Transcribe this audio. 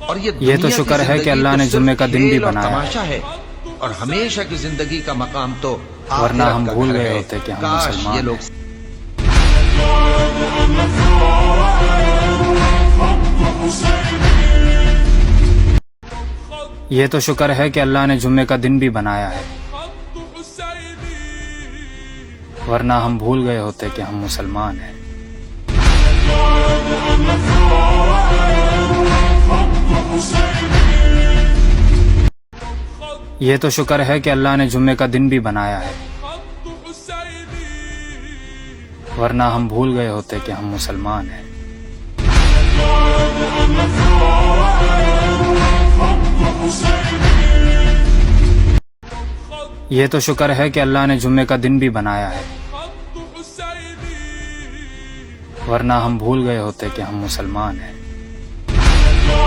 اور یہ تو شکر ہے کہ اللہ نے جمعے کا دن بھی بنایا تماشا ہے، اور ہمیشہ کی زندگی کا مقام تو ورنہ آخرت ہم کا بھول گھر گئے ہے۔ ہوتے کہ ہم کاش مسلمان یہ لوگ ہیں۔ یہ تو شکر ہے کہ اللہ نے جمعے کا دن بھی بنایا ہے، ورنہ ہم بھول گئے ہوتے کہ ہم مسلمان ہیں۔ یہ تو شکر ہے کہ اللہ نے جمعے کا دن بھی بنایا ہے، ورنہ ہم بھول گئے ہوتے کہ ہم مسلمان ہیں۔ یہ تو شکر ہے کہ اللہ نے جمعے کا دن بھی بنایا ہے، ورنہ ہم بھول گئے ہوتے کہ ہم مسلمان ہیں۔